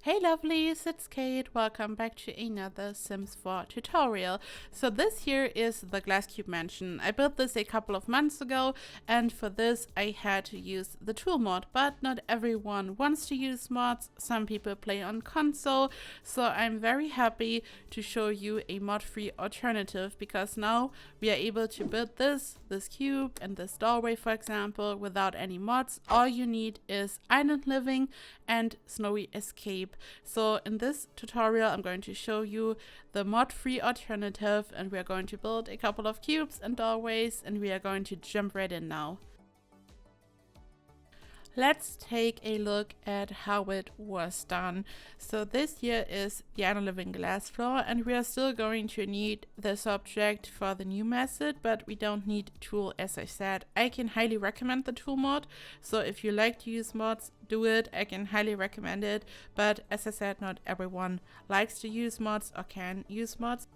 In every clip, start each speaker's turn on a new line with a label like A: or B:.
A: Hey lovelies, it's Kate. Welcome back to another Sims 4 tutorial. So this here is the glass cube mansion. I built this a couple of months ago, and for this I had to use the tool mod, but not everyone wants to use mods. Some people play on console, so I'm very happy to show you a mod-free alternative, because now we are able to build this cube and this doorway, for example, without any mods. All you need is island living and snowy escape. So in this tutorial I'm going to show you the mod-free alternative, and we are going to build a couple of cubes and doorways, and we are going to jump right in now. Let's take a look at how it was done. So this here is the island living glass floor, and we are still going to need this object for the new method, but we don't need tool. As I said, I can highly recommend the tool mod, so if you like to use mods, do it. I can highly recommend it, but as I said, not everyone likes to use mods or can use mods.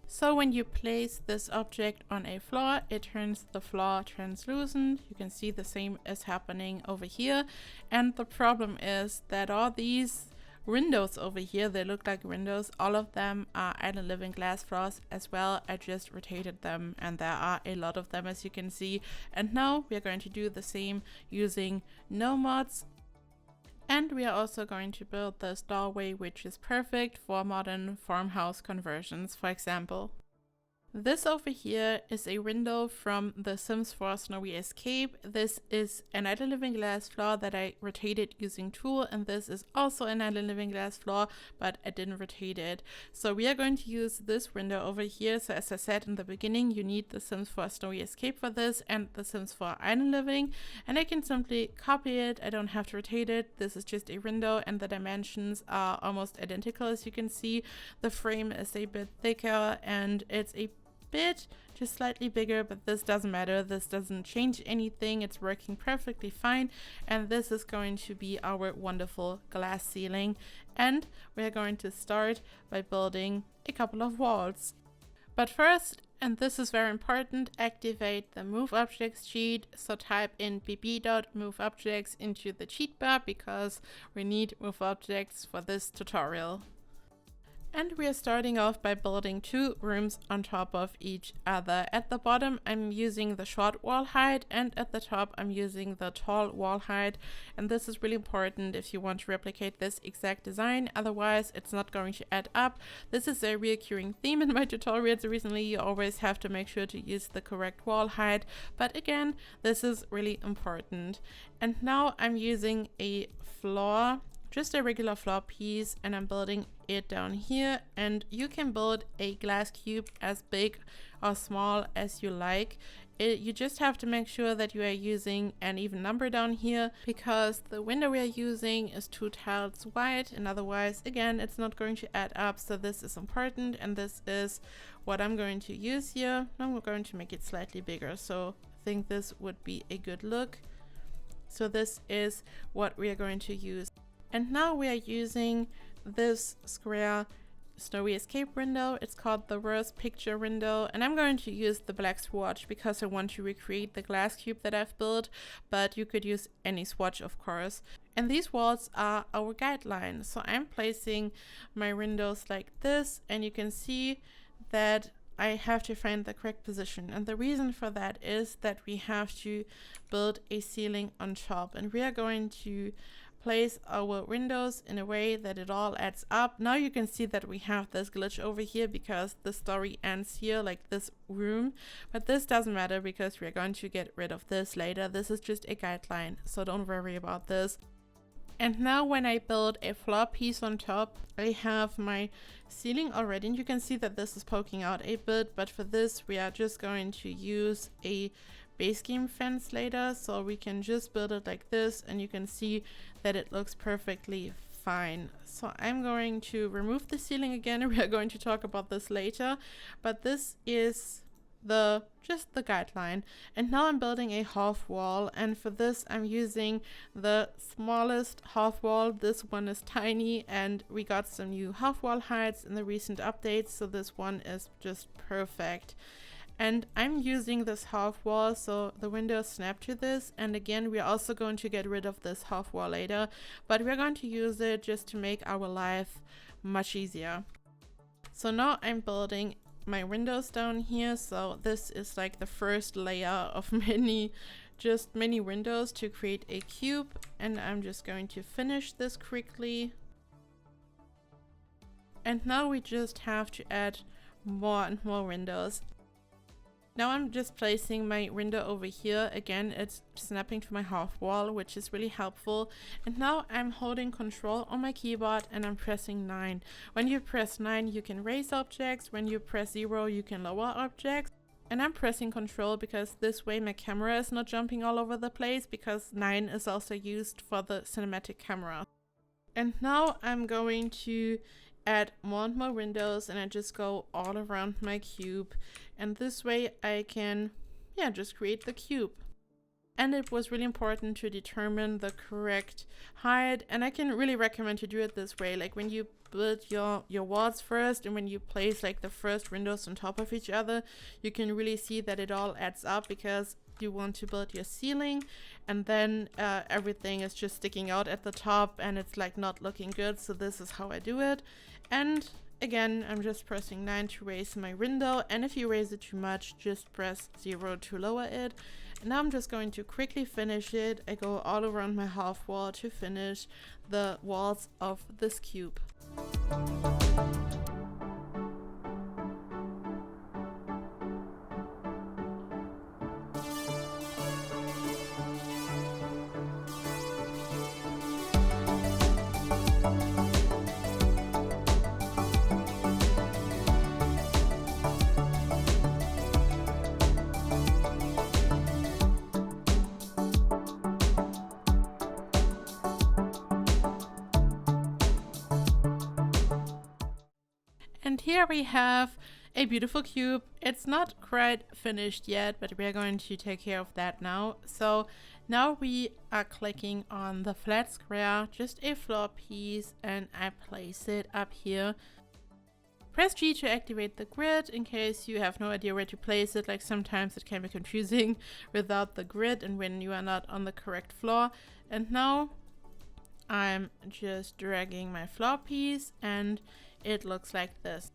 A: So when you place this object on a floor, it turns the floor translucent. You can see the same is happening over here. And the problem is that all these windows over here, they look like windows. All of them are island living glass floors as well. I just rotated them, and there are a lot of them, as you can see. And now we are going to do the same using no mods. And we are also going to build this doorway, which is perfect for modern farmhouse conversions, for example. This over here is a window from the Sims 4 Snowy Escape. This is an island living glass floor that I rotated using tool, and this is also an island living glass floor, but I didn't rotate it. So we are going to use this window over here. So as I said in the beginning, you need the Sims 4 Snowy Escape for this and the Sims 4 Island Living, and I can simply copy it. I don't have to rotate it. This is just a window, and the dimensions are almost identical. As you can see, the frame is a bit thicker and it's a bit just slightly bigger, but this doesn't matter. This doesn't change anything. It's working perfectly fine, and this is going to be our wonderful glass ceiling. And we're going to start by building a couple of walls. But first, and this is very important, activate the move objects cheat. So type in bb.moveObjects into the cheat bar, because we need move objects for this tutorial. And we are starting off by building two rooms on top of each other. At the bottom I'm using the short wall height, and at the top I'm using the tall wall height. And this is really important if you want to replicate this exact design, otherwise it's not going to add up. This is a recurring theme in my tutorials recently. You always have to make sure to use the correct wall height, but again, this is really important. And now I'm using a floor, just a regular floor piece, and I'm building it down here. And you can build a glass cube as big or small as you like. You just have to make sure that you are using an even number down here, because the window we are using is 2 tiles wide, and otherwise, again, it's not going to add up. So this is important, and this is what I'm going to use here. I'm going to make it slightly bigger, so I think this would be a good look. So this is what we are going to use. And now we are using this square Snowy Escape window. It's called the worst picture window, and I'm going to use the black swatch because I want to recreate the glass cube that I've built, but you could use any swatch, of course. And these walls are our guidelines. So I'm placing my windows like this, and you can see that I have to find the correct position. And the reason for that is that we have to build a ceiling on top, and we are going to place our windows in a way that it all adds up. Now you can see that we have this glitch over here because the story ends here, like this room, but this doesn't matter because we're going to get rid of this later. This is just a guideline, so don't worry about this. And now when I build a floor piece on top, I have my ceiling already, and you can see that this is poking out a bit, but for this we are just going to use a base game fence later, so we can just build it like this, and you can see that it looks perfectly fine. So I'm going to remove the ceiling again. We are going to talk about this later, but this is just the guideline. And now I'm building a half wall, and for this I'm using the smallest half wall. This one is tiny, and we got some new half wall heights in the recent updates, so this one is just perfect. And I'm using this half wall, so the windows snap to this. And again, we're also going to get rid of this half wall later, but we're going to use it just to make our life much easier. So now I'm building my windows down here. So this is like the first layer of many windows to create a cube. And I'm just going to finish this quickly. And now we just have to add more and more windows. Now I'm just placing my window over here. Again, it's snapping to my half wall, which is really helpful. And now I'm holding Control on my keyboard and I'm pressing 9. When you press 9, you can raise objects. When you press 0, you can lower objects. And I'm pressing Control because this way my camera is not jumping all over the place, because 9 is also used for the cinematic camera. And now I'm going to add more and more windows, and I just go all around my cube, and this way I can just create the cube. And it was really important to determine the correct height, and I can really recommend to do it this way, like when you build your walls first and when you place like the first windows on top of each other, you can really see that it all adds up, because you want to build your ceiling and then everything is just sticking out at the top and it's like not looking good. So this is how I do it. And again, I'm just pressing 9 to raise my window, and if you raise it too much, just press 0 to lower it. And now I'm just going to quickly finish it. I go all around my half wall to finish the walls of this cube. And here we have a beautiful cube. It's not quite finished yet, but we're going to take care of that now. So now we are clicking on the flat square, just a floor piece, and I place it up here. Press G to activate the grid in case you have no idea where to place it. Like sometimes it can be confusing without the grid and when you are not on the correct floor. And now I'm just dragging my floor piece and it looks like this.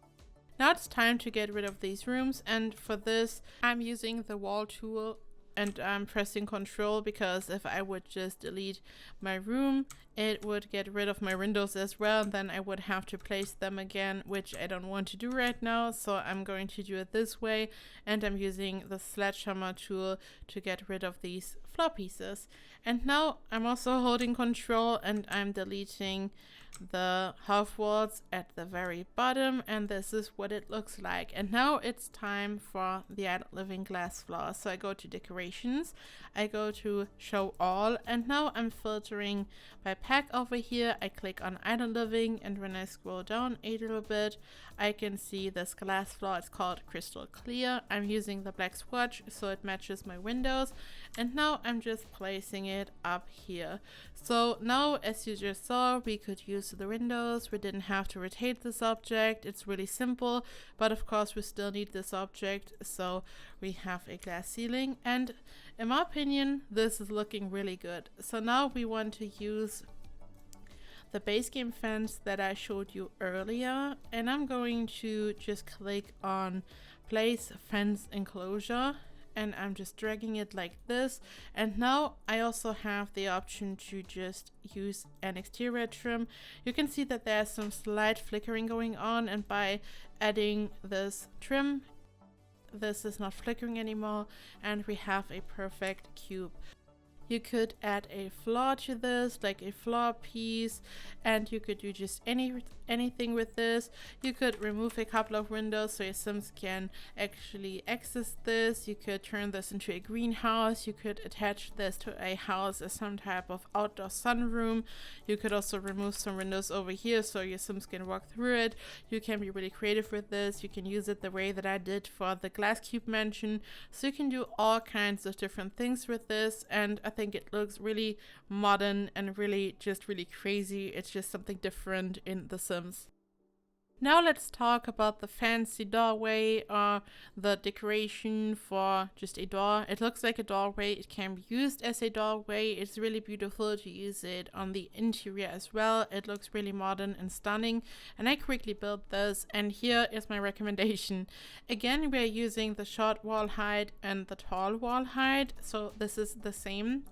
A: Now it's time to get rid of these rooms, and for this I'm using the wall tool and I'm pressing Control, because if I would just delete my room, it would get rid of my windows as well, and then I would have to place them again, which I don't want to do right now. So I'm going to do it this way, and I'm using the sledgehammer tool to get rid of these floor pieces. And now I'm also holding Control and I'm deleting the half walls at the very bottom, and this is what it looks like. And now it's time for the Idle Living glass floor. So I go to Decorations, I go to Show All, and now I'm filtering by pack over here. I click on Idle Living, and when I scroll down a little bit, I can see this glass floor. It's called Crystal Clear. I'm using the black swatch so it matches my windows, and now I'm just placing it up here. So now, as you just saw, we could use the windows. We didn't have to rotate this object. It's really simple, but of course we still need this object. So we have a glass ceiling, and in my opinion, this is looking really good. So now we want to use the base game fence that I showed you earlier, and I'm going to just click on Place Fence Enclosure, and I'm just dragging it like this. And now I also have the option to just use an exterior trim. You can see that there's some slight flickering going on, and by adding this trim, this is not flickering anymore, and we have a perfect cube. You could add a floor to this, like a floor piece, and you could do just anything with this. You could remove a couple of windows so your Sims can actually access this. You could turn this into a greenhouse. You could attach this to a house as some type of outdoor sunroom. You could also remove some windows over here so your Sims can walk through it. You can be really creative with this. You can use it the way that I did for the glass cube mansion. So you can do all kinds of different things with this, and I think it looks really modern and really crazy. It's just something different in The Sims. Now let's talk about the fancy doorway or the decoration for just a door. It looks like a doorway. It can be used as a doorway. It's really beautiful to use it on the interior as well. It looks really modern and stunning. And I quickly built this, and here is my recommendation. Again, we're using the short wall height and the tall wall height, so this is the same.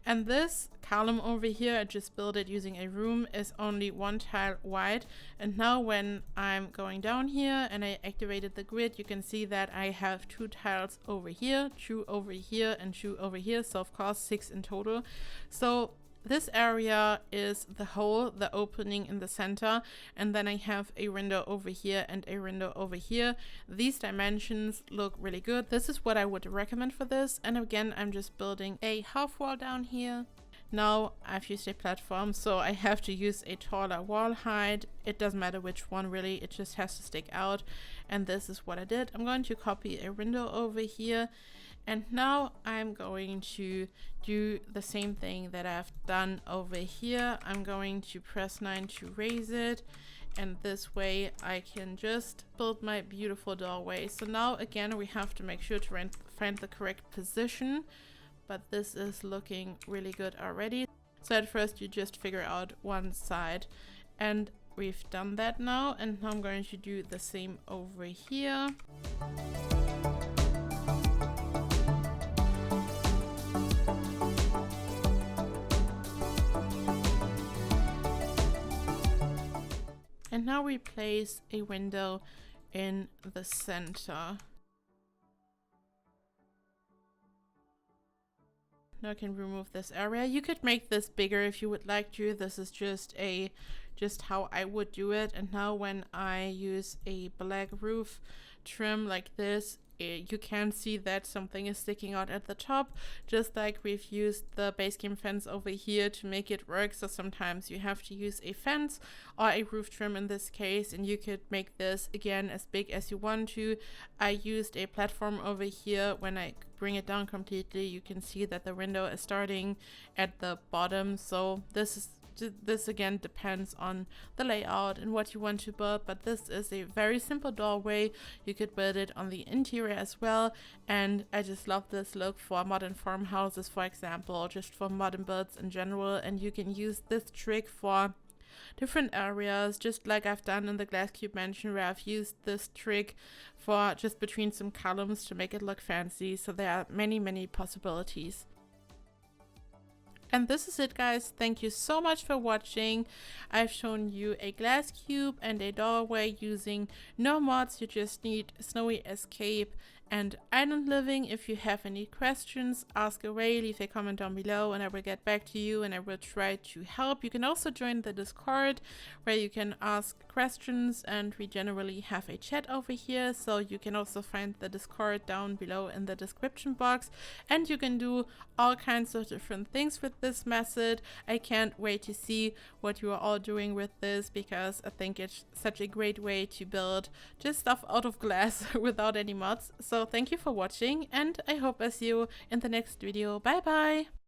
A: And this column over here, I just built it using a room, is only 1 tile wide. And now when I'm going down here and I activated the grid, you can see that I have 2 tiles over here, 2 over here, and 2 over here. So of course 6 in total. So this area is the hole, the opening in the center, and then I have a window over here and a window over here. These dimensions look really good. This is what I would recommend for this. And again, I'm just building a half wall down here. Now I've used a platform, so I have to use a taller wall height. It doesn't matter which one really, it just has to stick out. And this is what I did. I'm going to copy a window over here. And now I'm going to do the same thing that I've done over here. I'm going to press 9 to raise it. And this way I can just build my beautiful doorway. So now again, we have to make sure to find the correct position. But this is looking really good already. So at first you just figure out one side. And we've done that now. And now I'm going to do the same over here. And now we place a window in the center. Now I can remove this area. You could make this bigger if you would like to. This is just how I would do it. And now when I use a black roof trim like this, you can see that something is sticking out at the top, just like we've used the base game fence over here to make it work. So sometimes you have to use a fence or a roof trim in this case, and you could make this again as big as you want to. I used a platform over here. When I bring it down completely, you can see that the window is starting at the bottom. So this again depends on the layout and what you want to build, but this is a very simple doorway. You could build it on the interior as well, and I just love this look for modern farmhouses, for example, just for modern builds in general. And you can use this trick for different areas, just like I've done in the glass cube mansion, where I've used this trick for just between some columns to make it look fancy. So there are many possibilities. And this is it, guys. Thank you so much for watching. I've shown you a glass cube and a doorway using no mods. You just need Snowy Escape and Island Living. If you have any questions, ask away, leave a comment down below and I will get back to you and I will try to help. You can also join the Discord where you can ask questions, and we generally have a chat over here, so you can also find the Discord down below in the description box. And you can do all kinds of different things with this method. I can't wait to see what you are all doing with this, because I think it's such a great way to build just stuff out of glass without any mods. So thank you for watching, and I hope I see you in the next video. Bye bye!